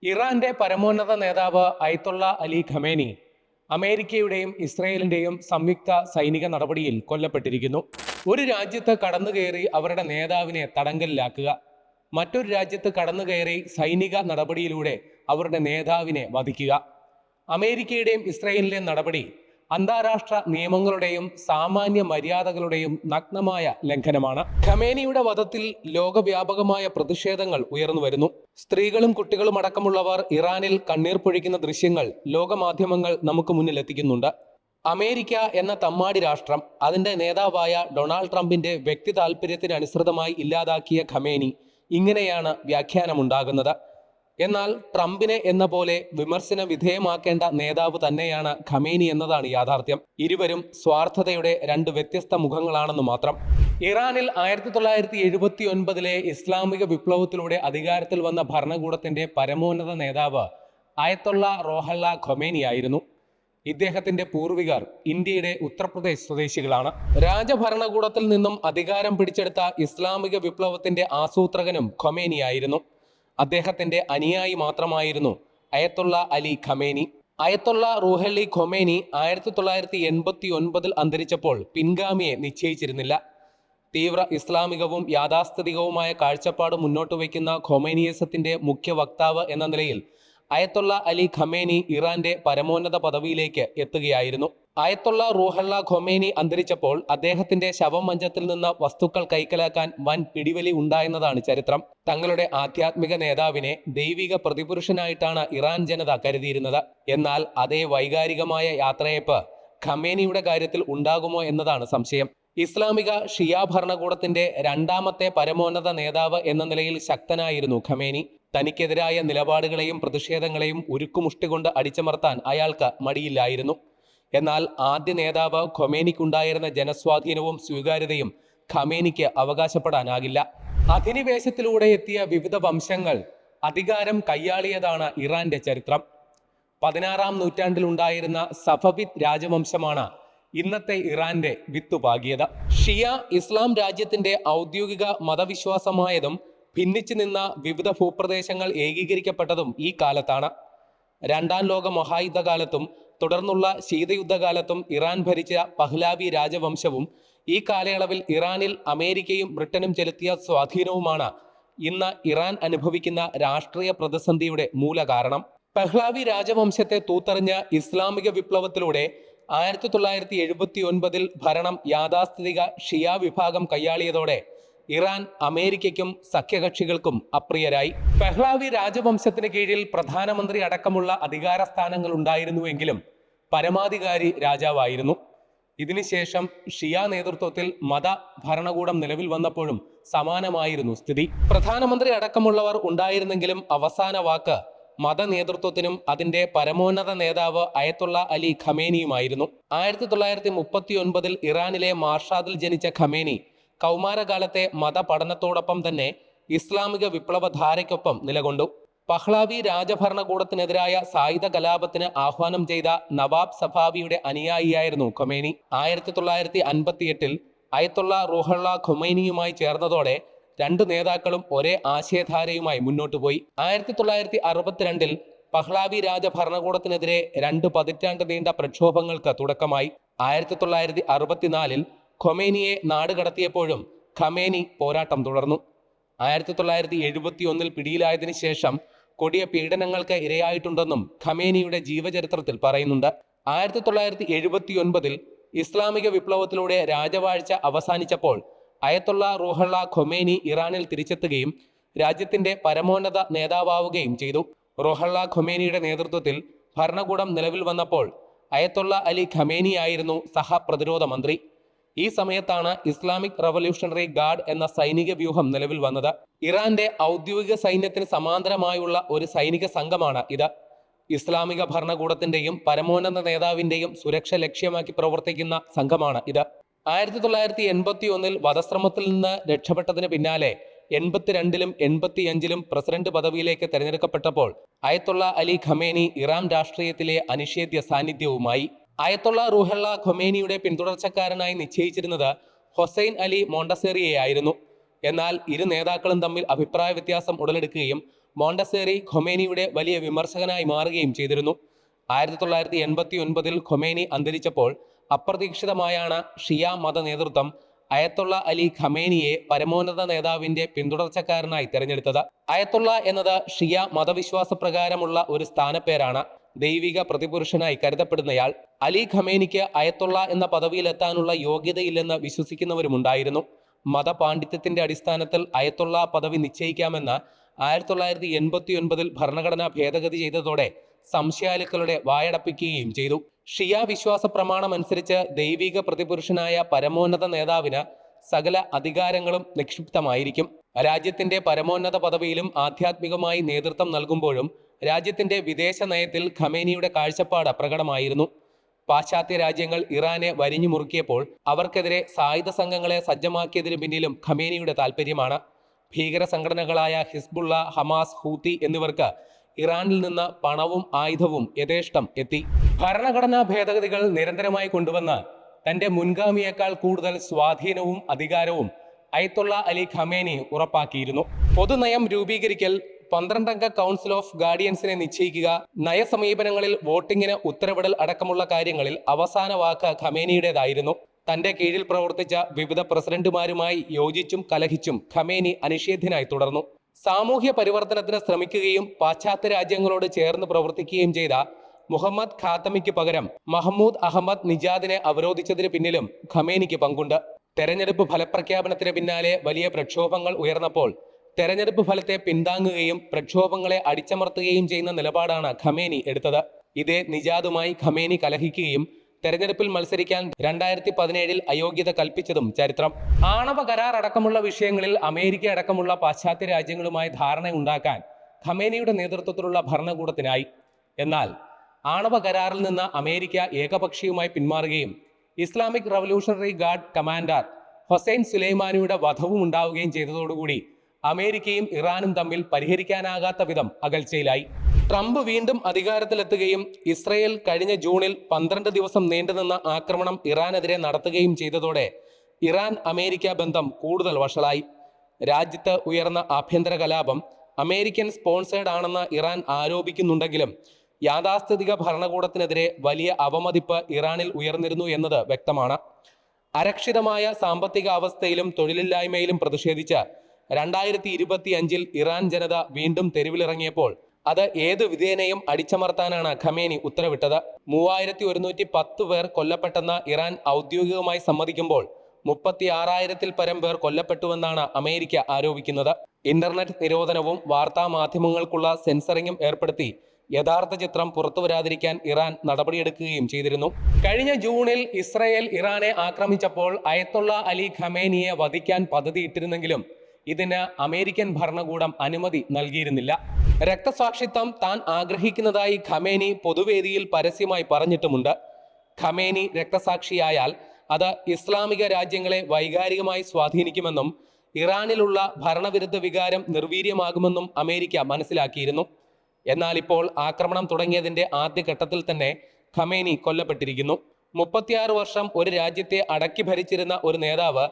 ഇറാന്റെ പരമോന്നത നേതാവ് അയത്തുള്ള അലി ഖമേനി അമേരിക്കയുടെയും ഇസ്രയേലിന്റെയും സംയുക്ത സൈനിക നടപടിയിൽ കൊല്ലപ്പെട്ടിരിക്കുന്നു. ഒരു രാജ്യത്ത് കടന്നുകയറി അവരുടെ നേതാവിനെ തടങ്കലിലാക്കുക, മറ്റൊരു രാജ്യത്ത് കടന്നുകയറി സൈനിക നടപടിയിലൂടെ അവരുടെ നേതാവിനെ വധിക്കുക. അമേരിക്കയുടെയും ഇസ്രയേലിന്റെയും നടപടി അന്താരാഷ്ട്ര നിയമങ്ങളുടെയും സാമാന്യ മര്യാദകളുടെയും നഗ്നമായ ലംഘനമാണ്. ഖമേനിയുടെ വധത്തിൽ ലോകവ്യാപകമായ പ്രതിഷേധങ്ങൾ ഉയർന്നു വരുന്നു. സ്ത്രീകളും കുട്ടികളും അടക്കമുള്ളവർ ഇറാനിൽ കണ്ണീർ പൊഴിക്കുന്ന ദൃശ്യങ്ങൾ ലോകമാധ്യമങ്ങൾ നമുക്ക് മുന്നിൽ എത്തിക്കുന്നുണ്ട്. അമേരിക്ക എന്ന തമ്മാടി രാഷ്ട്രം അതിന്റെ നേതാവായ ഡൊണാൾഡ് ട്രംപിന്റെ വ്യക്തി താല്പര്യത്തിന് അനുസൃതമായി ഇല്ലാതാക്കിയ ഖമേനി ഇങ്ങനെയാണ് വ്യാഖ്യാനമുണ്ടാകുന്നത്. എന്നാൽ ട്രംപിനെ എന്ന പോലെ വിമർശന വിധേയമാക്കേണ്ട നേതാവ് തന്നെയാണ് ഖമേനി എന്നതാണ് യാഥാർത്ഥ്യം. ഇരുവരും സ്വാർത്ഥതയുടെ രണ്ട് വ്യത്യസ്ത മുഖങ്ങളാണെന്ന് മാത്രം. ഇറാനിൽ 1979 ഇസ്ലാമിക വിപ്ലവത്തിലൂടെ അധികാരത്തിൽ വന്ന ഭരണകൂടത്തിന്റെ പരമോന്നത നേതാവ് അയത്തുള്ള റോഹല്ല ഖൊമേനിയായിരുന്നു. ഇദ്ദേഹത്തിന്റെ പൂർവികർ ഇന്ത്യയുടെ ഉത്തർപ്രദേശ് സ്വദേശികളാണ്. രാജഭരണകൂടത്തിൽ നിന്നും അധികാരം പിടിച്ചെടുത്ത ഇസ്ലാമിക വിപ്ലവത്തിന്റെ ആസൂത്രകനും ഖൊമേനിയായിരുന്നു. അദ്ദേഹത്തിന്റെ അനുയായി മാത്രമായിരുന്നു Ayatollah Ali Khamenei. Ayatollah Ruhollah Khomeini 1989 അന്തരിച്ചപ്പോൾ പിൻഗാമിയെ നിശ്ചയിച്ചിരുന്നില്ല. തീവ്ര ഇസ്ലാമികവും യാഥാസ്ഥിതികവുമായ കാഴ്ചപ്പാട് മുന്നോട്ട് വയ്ക്കുന്ന ഖൊമേനിയസത്തിന്റെ മുഖ്യ വക്താവ് എന്ന നിലയിൽ അയത്തുള്ള അലി ഖമേനി ഇറാന്റെ പരമോന്നത പദവിയിലേക്ക് എത്തുകയായിരുന്നു. അയത്തുള്ള റൂഹല്ല ഖൊമേനി അന്തരിച്ചപ്പോൾ അദ്ദേഹത്തിന്റെ ശവമഞ്ചത്തിൽ നിന്ന് വസ്തുക്കൾ കൈക്കലാക്കാൻ വൻ പിടിവലി ഉണ്ടായെന്നതാണ് ചരിത്രം. തങ്ങളുടെ ആധ്യാത്മിക നേതാവിനെ ദൈവിക പ്രതിപുരുഷനായിട്ടാണ് ഇറാൻ ജനത കരുതിയിരുന്നത്. എന്നാൽ അതേ വൈകാരികമായ യാത്രയയപ്പ് ഖമേനിയുടെ കാര്യത്തിൽ ഉണ്ടാകുമോ എന്നതാണ് സംശയം. ഇസ്ലാമിക ഷിയ ഭരണകൂടത്തിന്റെ രണ്ടാമത്തെ പരമോന്നത നേതാവ് എന്ന നിലയിൽ ശക്തനായിരുന്നു ഖമേനി. തനിക്കെതിരായ നിലപാടുകളെയും പ്രതിഷേധങ്ങളെയും ഉരുക്കുമുഷ്ടി കൊണ്ട് അടിച്ചമർത്താൻ അയാൾക്ക് മടിയില്ലായിരുന്നു. എന്നാൽ ആദ്യ നേതാവ് ഖൊമേനിക്കുണ്ടായിരുന്ന ജനസ്വാധീനവും സ്വീകാര്യതയും ഖമേനിക്ക് അവകാശപ്പെടാനാകില്ല. അധിനിവേശത്തിലൂടെ എത്തിയ വിവിധ വംശങ്ങൾ അധികാരം കയ്യാളിയതാണ് ഇറാന്റെ ചരിത്രം. 16-ാം നൂറ്റാണ്ടിലുണ്ടായിരുന്ന സഫവിദ് രാജവംശമാണ് ഇന്നത്തെ ഇറാന്റെ വിത്തുപാകിയത്. ഷിയ ഇസ്ലാം രാജ്യത്തിന്റെ ഔദ്യോഗിക മതവിശ്വാസമായതും ഭിന്നിച്ചു നിന്ന വിവിധ ഭൂപ്രദേശങ്ങൾ ഏകീകരിക്കപ്പെട്ടതും ഈ കാലത്താണ്. രണ്ടാം ലോക മഹായുദ്ധകാലത്തും തുടർന്നുള്ള ശീതയുദ്ധകാലത്തും ഇറാൻ ഭരിച്ച പഹ്ലാവി രാജവംശവും ഈ കാലയളവിൽ ഇറാനിൽ അമേരിക്കയും ബ്രിട്ടനും ചെലുത്തിയ സ്വാധീനവുമാണ് ഇന്ന് ഇറാൻ അനുഭവിക്കുന്ന രാഷ്ട്രീയ പ്രതിസന്ധിയുടെ മൂലകാരണം. പഹ്ലാവി രാജവംശത്തെ തൂത്തെറിഞ്ഞ ഇസ്ലാമിക വിപ്ലവത്തിലൂടെ 1979 ഭരണം യാഥാസ്ഥിതിക ഷിയ വിഭാഗം കയ്യാളിയതോടെ ഇറാൻ അമേരിക്കയ്ക്കും സഖ്യകക്ഷികൾക്കും അപ്രിയരായി. പഹ്ലാവി രാജവംശത്തിന് കീഴിൽ പ്രധാനമന്ത്രി അടക്കമുള്ള അധികാര സ്ഥാനങ്ങൾ ഉണ്ടായിരുന്നുവെങ്കിലും പരമാധികാരി രാജാവായിരുന്നു. ഇതിനുശേഷം ഷിയ നേതൃത്വത്തിൽ മത ഭരണകൂടം നിലവിൽ വന്നപ്പോഴും സമാനമായിരുന്നു സ്ഥിതി. പ്രധാനമന്ത്രി അടക്കമുള്ളവർ ഉണ്ടായിരുന്നെങ്കിലും അവസാന വാക്ക് മത നേതൃത്വത്തിനും അതിന്റെ പരമോന്നത നേതാവ് അയത്തുള്ള അലി ഖമേനിയുമായിരുന്നു. 1939 ഇറാനിലെ മാർഷാദിൽ ജനിച്ച ഖമേനി കൗമാരകാലത്തെ മതപഠനത്തോടൊപ്പം തന്നെ ഇസ്ലാമിക വിപ്ലവധാരയ്ക്കൊപ്പം നിലകൊണ്ടു. പഹ്ലാവി രാജഭരണകൂടത്തിനെതിരായ സായുധ കലാപത്തിന് ആഹ്വാനം ചെയ്ത നവാബ് സഫാവിയുടെ അനുയായിയായിരുന്നു ഖൊമേനി. 1958 അയത്തുള്ള റൂഹല്ല ഖൊമേനിയുമായി ചേർന്നതോടെ രണ്ടു നേതാക്കളും ഒരേ ആശയധാരയുമായി മുന്നോട്ടു പോയി. 1962 പഹ്ലാവി രാജഭരണകൂടത്തിനെതിരെ 2 പതിറ്റാണ്ട് നീണ്ട പ്രക്ഷോഭങ്ങൾക്ക് തുടക്കമായി. 1964 ഖൊമേനിയെ നാടുകടത്തിയപ്പോഴും ഖമേനി പോരാട്ടം തുടർന്നു. 1971 പിടിയിലായതിനു ശേഷം കൊടിയ പീഡനങ്ങൾക്ക് ഇരയായിട്ടുണ്ടെന്നും ഖമേനിയുടെ ജീവചരിത്രത്തിൽ പറയുന്നുണ്ട്. 1979 ഇസ്ലാമിക വിപ്ലവത്തിലൂടെ രാജവാഴ്ച അവസാനിച്ചപ്പോൾ അയത്തുള്ള റൂഹല്ല ഖൊമേനി ഇറാനിൽ തിരിച്ചെത്തുകയും രാജ്യത്തിന്റെ പരമോന്നത നേതാവാവുകയും ചെയ്തു. റൂഹല്ല ഖൊമേനിയുടെ നേതൃത്വത്തിൽ ഭരണകൂടം നിലവിൽ വന്നപ്പോൾ അയത്തുള്ള അലി ഖമേനിയായിരുന്നു സഹപ്രതിരോധ മന്ത്രി. ഈ സമയത്താണ് ഇസ്ലാമിക് റവല്യൂഷണറി ഗാർഡ് എന്ന സൈനിക വ്യൂഹം നിലവിൽ വന്നത്. ഇറാന്റെ ഔദ്യോഗിക സൈന്യത്തിന് സമാന്തരമായുള്ള ഒരു സൈനിക സംഘമാണ് ഇത്. ഇസ്ലാമിക ഭരണകൂടത്തിന്റെയും പരമോന്നത നേതാവിന്റെയും സുരക്ഷ ലക്ഷ്യമാക്കി പ്രവർത്തിക്കുന്ന സംഘമാണ് ഇത്. 1981 വധശ്രമത്തിൽ നിന്ന് രക്ഷപ്പെട്ടതിന് പിന്നാലെ 82 85 പ്രസിഡന്റ് പദവിയിലേക്ക് തെരഞ്ഞെടുക്കപ്പെട്ടപ്പോൾ അയത്തുള്ള അലി ഖമേനി ഇറാൻ രാഷ്ട്രീയത്തിലെ അനിഷേധ്യ സാന്നിധ്യവുമായി. അയത്തുള്ള റൂഹല്ല ഖൊമേനിയുടെ പിന്തുടർച്ചക്കാരനായി നിശ്ചയിച്ചിരുന്നത് ഹൊസൈൻ അലി മോണ്ടസേറിയെയായിരുന്നു. എന്നാൽ ഇരു നേതാക്കളും തമ്മിൽ അഭിപ്രായ വ്യത്യാസം ഉടലെടുക്കുകയും മോണ്ടസേറി ഖൊമേനിയുടെ വലിയ വിമർശകനായി മാറുകയും ചെയ്തിരുന്നു. 1989 ഖൊമേനി അന്തരിച്ചപ്പോൾ അപ്രതീക്ഷിതമായാണ് ഷിയ മത നേതൃത്വം അയത്തുള്ള അലി ഖമേനിയെ പരമോന്നത നേതാവിന്റെ പിന്തുടർച്ചക്കാരനായി തെരഞ്ഞെടുത്തത്. അയത്തുള്ള എന്നത് ഷിയ മതവിശ്വാസ പ്രകാരമുള്ള ഒരു സ്ഥാനപ്പേരാണ്. ദൈവിക പ്രതിപുരുഷനായി കരുതപ്പെടുന്നയാൾ. അലി ഖമേനിക്ക് അയത്തുള്ള എന്ന പദവിയിലെത്താനുള്ള യോഗ്യതയില്ലെന്ന് വിശ്വസിക്കുന്നവരുമുണ്ടായിരുന്നു. മതപാണ്ഡിത്യത്തിന്റെ അടിസ്ഥാനത്തിൽ അയത്തുള്ള പദവി നിശ്ചയിക്കാമെന്ന് 1989 ഭരണഘടന ഭേദഗതി ചെയ്തതോടെ സംശയാലുക്കളുടെ വായടപ്പിക്കുകയും ചെയ്തു. ഷിയ വിശ്വാസ പ്രമാണമനുസരിച്ച് ദൈവിക പ്രതിപുരുഷനായ പരമോന്നത നേതാവിന് സകല അധികാരങ്ങളും നിക്ഷിപ്തമായിരിക്കും. രാജ്യത്തിന്റെ പരമോന്നത പദവിയിലും ആധ്യാത്മികമായി നേതൃത്വം നൽകുമ്പോഴും രാജ്യത്തിന്റെ വിദേശ നയത്തിൽ ഖമേനിയുടെ കാഴ്ചപ്പാട് പ്രകടമായിരുന്നു. പാശ്ചാത്യ രാജ്യങ്ങൾ ഇറാനെ വരിഞ്ഞു മുറുക്കിയപ്പോൾ അവർക്കെതിരെ സായുധ സംഘങ്ങളെ സജ്ജമാക്കിയതിനു പിന്നിലും ഖമേനിയുടെ താൽപ്പര്യമാണ്. ഭീകര സംഘടനകളായ ഹിസ്ബുള്ള, ഹമാസ്, ഹൂത്തി എന്നിവർക്ക് ഇറാനിൽ നിന്ന് പണവും ആയുധവും യഥേഷ്ടം എത്തി. ഭരണഘടനാ ഭേദഗതികൾ നിരന്തരമായി കൊണ്ടുവന്ന് തന്റെ മുൻഗാമിയേക്കാൾ കൂടുതൽ സ്വാധീനവും അധികാരവും അയത്തുള്ള അലി ഖമേനി ഉറപ്പാക്കിയിരുന്നു. പൊതുനയം രൂപീകരിക്കൽ, 12-അംഗ കൗൺസിൽ ഓഫ് ഗാർഡിയൻസിനെ നിശ്ചയിക്കുക, നയസമീപനങ്ങളിൽ വോട്ടിങ്ങിന് ഉത്തരവിടൽ അടക്കമുള്ള കാര്യങ്ങളിൽ അവസാന വാക്ക് ഖമേനിയുടേതായിരുന്നു. തന്റെ കീഴിൽ പ്രവർത്തിച്ച വിവിധ പ്രസിഡന്റുമാരുമായി യോജിച്ചും കലഹിച്ചും ഖമേനി അനിഷേധ്യനായി തുടർന്നു. സാമൂഹ്യ പരിവർത്തനത്തിന് ശ്രമിക്കുകയും പാശ്ചാത്യ രാജ്യങ്ങളോട് ചേർന്ന് പ്രവർത്തിക്കുകയും ചെയ്ത മുഹമ്മദ് ഖാത്തമിക്ക് പകരം മഹ്മൂദ് അഹമ്മദ് നിജാദിനെ അവരോധിച്ചതിന് പിന്നിലും ഖമേനിക്ക് പങ്കുണ്ട്. തെരഞ്ഞെടുപ്പ് ഫലപ്രഖ്യാപനത്തിന് പിന്നാലെ വലിയ പ്രക്ഷോഭങ്ങൾ ഉയർന്നപ്പോൾ തെരഞ്ഞെടുപ്പ് ഫലത്തെ പിന്താങ്ങുകയും പ്രക്ഷോഭങ്ങളെ അടിച്ചമർത്തുകയും ചെയ്യുന്ന നിലപാടാണ് ഖമേനി എടുത്തത്. ഇതേ നിജാദുമായി ഖമേനി കലഹിക്കുകയും തെരഞ്ഞെടുപ്പിൽ മത്സരിക്കാൻ 2017 അയോഗ്യത കൽപ്പിച്ചതും ചരിത്രം. ആണവ കരാർ അടക്കമുള്ള വിഷയങ്ങളിൽ അമേരിക്ക അടക്കമുള്ള പാശ്ചാത്യ രാജ്യങ്ങളുമായി ധാരണയുണ്ടാക്കാൻ ഖമേനിയുടെ നേതൃത്വത്തിലുള്ള ഭരണകൂടത്തിനായി. എന്നാൽ ആണവ കരാറിൽ നിന്ന് അമേരിക്ക ഏകപക്ഷീയമായി പിന്മാറുകയും Islamic Revolutionary Guard commander Hossein സുലൈമാനിയുടെ വധവും ഉണ്ടാവുകയും ചെയ്തതോടുകൂടി അമേരിക്കയും ഇറാനും തമ്മിൽ പരിഹരിക്കാനാകാത്ത വിധം അകൽച്ചയിലായി. ട്രംപ് വീണ്ടും അധികാരത്തിലെത്തുകയും ഇസ്രയേൽ കഴിഞ്ഞ ജൂണിൽ 12 ദിവസം നീണ്ടുനിന്ന ആക്രമണം ഇറാനെതിരെ നടത്തുകയും ചെയ്തതോടെ ഇറാൻ അമേരിക്ക ബന്ധം കൂടുതൽ വഷളായി. രാജ്യത്ത് ഉയർന്ന ആഭ്യന്തര കലാപം അമേരിക്കൻ സ്പോൺസേഡ് ആണെന്ന് ഇറാൻ ആരോപിക്കുന്നുണ്ടെങ്കിലും യാഥാസ്ഥിതിക ഭരണകൂടത്തിനെതിരെ വലിയ അവമതിപ്പ് ഇറാനിൽ ഉയർന്നിരുന്നു എന്നത് വ്യക്തമാണ്. അരക്ഷിതമായ സാമ്പത്തിക അവസ്ഥയിലും തൊഴിലില്ലായ്മയിലും പ്രതിഷേധിച്ച് 2025 ഇറാൻ ജനത വീണ്ടും തെരുവിലിറങ്ങിയപ്പോൾ അത് ഏതു വിധേനയും അടിച്ചമർത്താനാണ് ഖമേനി ഉത്തരവിട്ടത്. 3110 പേർ കൊല്ലപ്പെട്ടെന്ന് ഇറാൻ ഔദ്യോഗികമായി സമ്മതിക്കുമ്പോൾ 36,000-ൽ പരം പേർ കൊല്ലപ്പെട്ടുവെന്നാണ് അമേരിക്ക ആരോപിക്കുന്നത്. ഇന്റർനെറ്റ് നിരോധനവും വാർത്താ മാധ്യമങ്ങൾക്കുള്ള സെൻസറിങ്ങും ഏർപ്പെടുത്തി യഥാർത്ഥ ചിത്രം പുറത്തുവരാതിരിക്കാൻ ഇറാൻ നടപടിയെടുക്കുകയും ചെയ്തിരുന്നു. കഴിഞ്ഞ ജൂണിൽ ഇസ്രയേൽ ഇറാനെ ആക്രമിച്ചപ്പോൾ അയത്തുള്ള അലി ഖമേനിയെ വധിക്കാൻ പദ്ധതിയിട്ടിരുന്നെങ്കിലും ഇതിന് അമേരിക്കൻ ഭരണകൂടം അനുമതി നൽകിയിരുന്നില്ല. രക്തസാക്ഷിത്വം താൻ ആഗ്രഹിക്കുന്നതായി ഖമേനി പൊതുവേദിയിൽ പരസ്യമായി പറഞ്ഞിട്ടുമുണ്ട്. ഖമേനി രക്തസാക്ഷിയായാൽ അത് ഇസ്ലാമിക രാജ്യങ്ങളെ വൈകാരികമായി സ്വാധീനിക്കുമെന്നും ഇറാനിലുള്ള ഭരണവിരുദ്ധ വികാരം നിർവീര്യമാകുമെന്നും അമേരിക്ക മനസ്സിലാക്കിയിരുന്നു. എന്നാൽ ഇപ്പോൾ ആക്രമണം തുടങ്ങിയതിന്റെ ആദ്യഘട്ടത്തിൽ തന്നെ ഖമേനി കൊല്ലപ്പെട്ടിരിക്കുന്നു. 36 വർഷം ഒരു രാജ്യത്തെ അടക്കി ഭരിച്ചിരുന്ന ഒരു നേതാവ്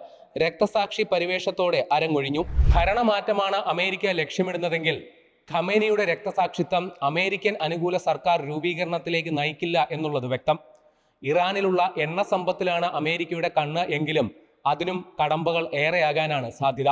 രക്തസാക്ഷി പരിവേഷത്തോടെ അരങ്ങൊഴിഞ്ഞു. ഭരണമാറ്റമാണ് അമേരിക്ക ലക്ഷ്യമിടുന്നതെങ്കിൽ ഖമേനിയുടെ രക്തസാക്ഷിത്വം അമേരിക്കൻ അനുകൂല സർക്കാർ രൂപീകരണത്തിലേക്ക് നയിക്കില്ല എന്നുള്ളത് വ്യക്തം. ഇറാനിലുള്ള എണ്ണ സമ്പത്തിലാണ് അമേരിക്കയുടെ കണ്ണ് എങ്കിലും അതിനും കടമ്പകൾ ഏറെയാകാനാണ് സാധ്യത.